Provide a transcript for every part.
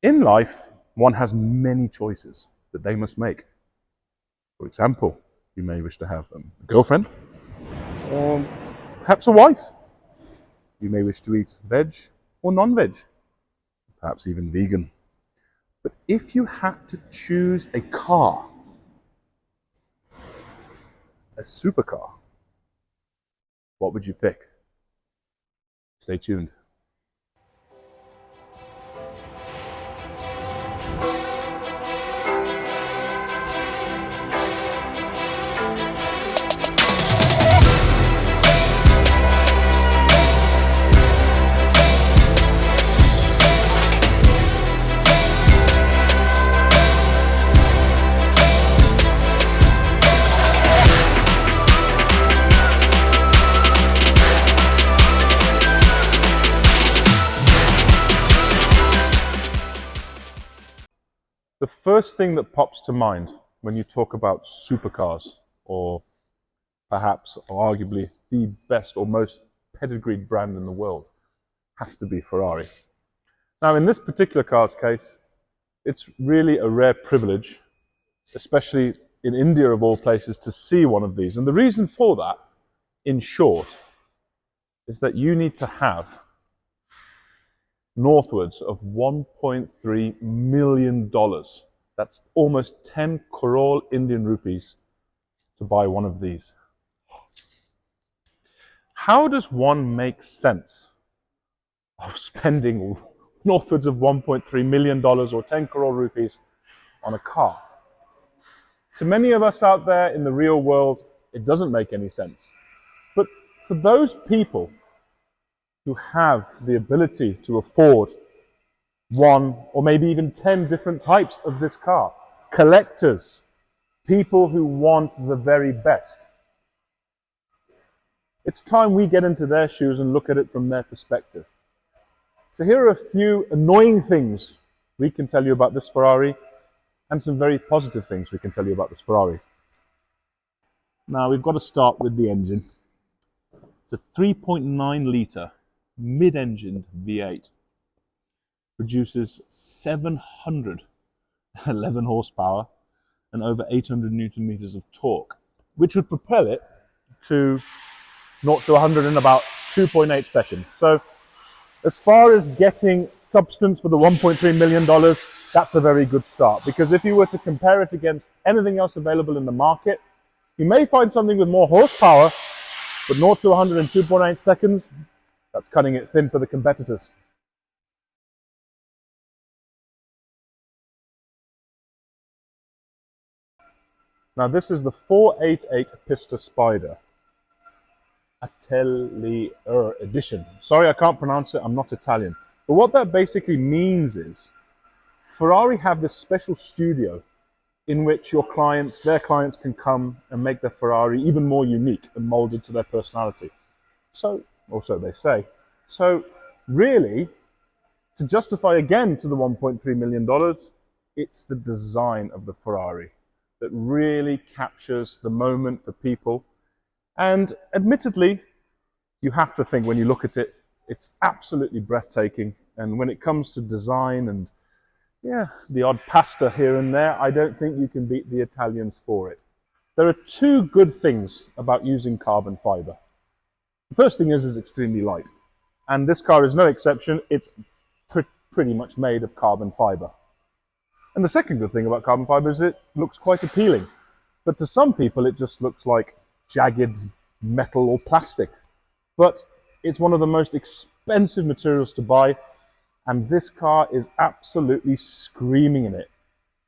In life, one has many choices that they must make. For example, you may wish to have a girlfriend or perhaps a wife. You may wish to eat veg or non-veg, perhaps even vegan. But if you had to choose a car, a supercar, what would you pick? Stay tuned. The first thing that pops to mind when you talk about supercars, or perhaps or arguably the best or most pedigreed brand in the world, has to be Ferrari. Now, in this particular car's case, it's really a rare privilege, especially in India of all places, to see one of these. And the reason for that, in short, is that you need to have northwards of $1.3 million. That's almost 10 crore Indian rupees to buy one of these. How does one make sense of spending northwards of $1.3 million or 10 crore rupees on a car? To many of us out there in the real world, it doesn't make any sense. But for those people who have the ability to afford one or maybe even 10 different types of this car, collectors, people who want the very best, it's time we get into their shoes and look at it from their perspective. So here are a few annoying things we can tell you about this Ferrari and some very positive things we can tell you about this Ferrari. Now we've got to start with the engine. It's a 3.9 litre mid-engined V8. Produces 711 horsepower and over 800 newton meters of torque, which would propel it to 0 to 100 in about 2.8 seconds. So as far as getting substance for the $1.3 million, that's a very good start, because if you were to compare it against anything else available in the market, you may find something with more horsepower, but 0 to 100 in 2.8 seconds, that's cutting it thin for the competitors. Now this is the 488 Pista Spider Atelier Edition. Sorry, I can't pronounce it, I'm not Italian. But what that basically means is Ferrari have this special studio in which their clients can come and make their Ferrari even more unique and molded to their personality. So, or so they say. So really, to justify again to the $1.3 million, it's the design of the Ferrari that really captures the moment for people. And admittedly, you have to think when you look at it, it's absolutely breathtaking. And when it comes to design and the odd pasta here and there, I don't think you can beat the Italians for it. There are two good things about using carbon fiber. The first thing is it's extremely light. And this car is no exception. It's pretty much made of carbon fiber. And the second good thing about carbon fiber is it looks quite appealing. But to some people, it just looks like jagged metal or plastic. But it's one of the most expensive materials to buy, and this car is absolutely screaming in it.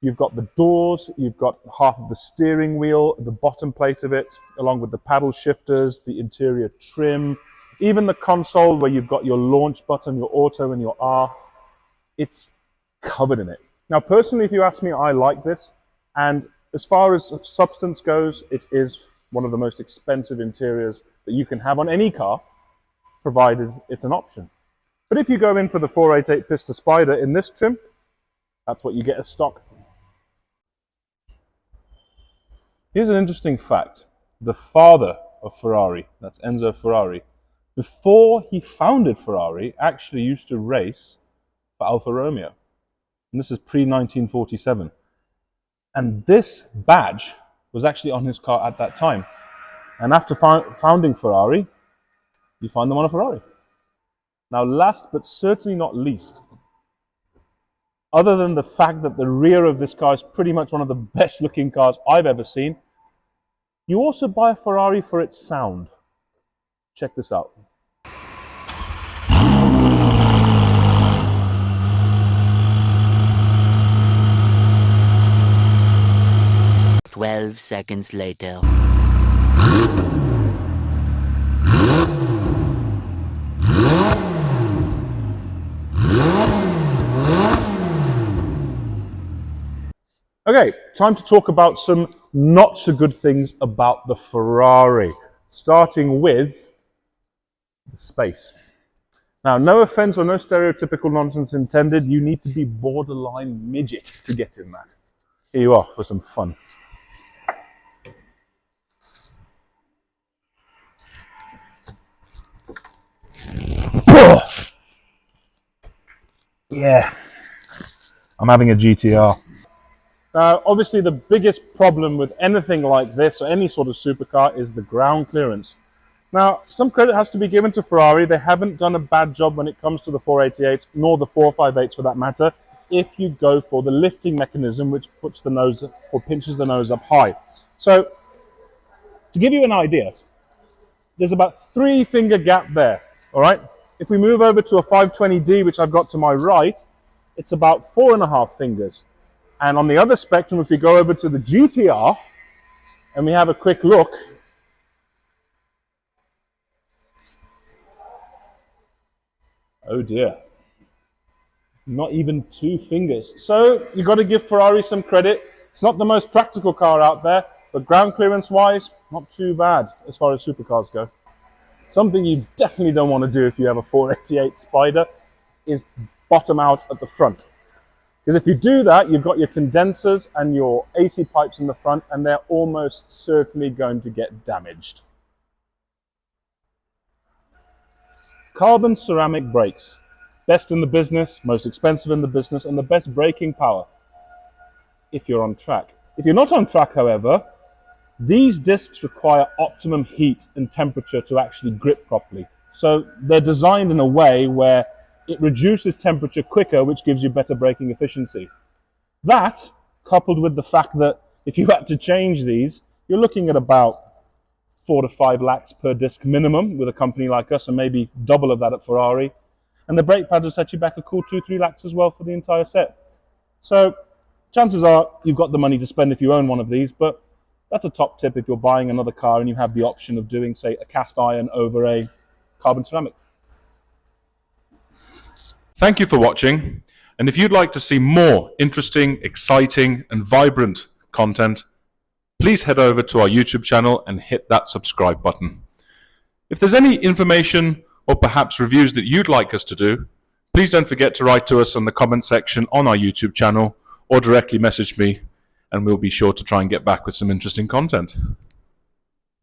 You've got the doors, you've got half of the steering wheel, the bottom plate of it, along with the paddle shifters, the interior trim, even the console where you've got your launch button, your auto and your R. It's covered in it. Now, personally, if you ask me, I like this. And as far as substance goes, it is one of the most expensive interiors that you can have on any car, provided it's an option. But if you go in for the 488 Pista Spider in this trim, that's what you get as stock. Here's an interesting fact. The father of Ferrari, that's Enzo Ferrari, before he founded Ferrari, actually used to race for Alfa Romeo. And this is pre-1947. And this badge was actually on his car at that time. And after founding Ferrari, you find them on a Ferrari. Now, last but certainly not least, other than the fact that the rear of this car is pretty much one of the best looking cars I've ever seen, you also buy a Ferrari for its sound. Check this out. 12 seconds later. Okay, time to talk about some not so good things about the Ferrari, starting with the space. Now, no offense or no stereotypical nonsense intended, you need to be borderline midget to get in that. Here you are for some fun. Yeah, I'm having a GTR. Now, obviously the biggest problem with anything like this, or any sort of supercar, is the ground clearance. Now, some credit has to be given to Ferrari. They haven't done a bad job when it comes to the 488, nor the 458s for that matter, if you go for the lifting mechanism, which puts the nose, or pinches the nose up high. So, to give you an idea, there's about 3-finger gap there, all right? If we move over to a 520D, which I've got to my right, it's about 4.5 fingers. And on the other spectrum, if we go over to the GTR, and we have a quick look, oh dear, not even 2 fingers. So you've got to give Ferrari some credit. It's not the most practical car out there, but ground clearance wise, not too bad as far as supercars go. Something you definitely don't want to do if you have a 488 Spider is bottom out at the front. Because if you do that, you've got your condensers and your AC pipes in the front, and they're almost certainly going to get damaged. Carbon ceramic brakes. Best in the business, most expensive in the business, and the best braking power if you're on track. If you're not on track, however, these discs require optimum heat and temperature to actually grip properly. So they're designed in a way where it reduces temperature quicker, which gives you better braking efficiency. That, coupled with the fact that if you had to change these, you're looking at about 4 to 5 lakhs per disc minimum with a company like us, and maybe double of that at Ferrari. And the brake pads will set you back a cool 2-3 lakhs as well for the entire set. So chances are you've got the money to spend if you own one of these, but that's a top tip if you're buying another car and you have the option of doing, say, a cast iron over a carbon ceramic. Thank you for watching, and if you'd like to see more interesting, exciting and vibrant content, please head over to our YouTube channel and hit that subscribe button. If there's any information or perhaps reviews that you'd like us to do, please don't forget to write to us in the comment section on our YouTube channel or directly message me, and we'll be sure to try and get back with some interesting content.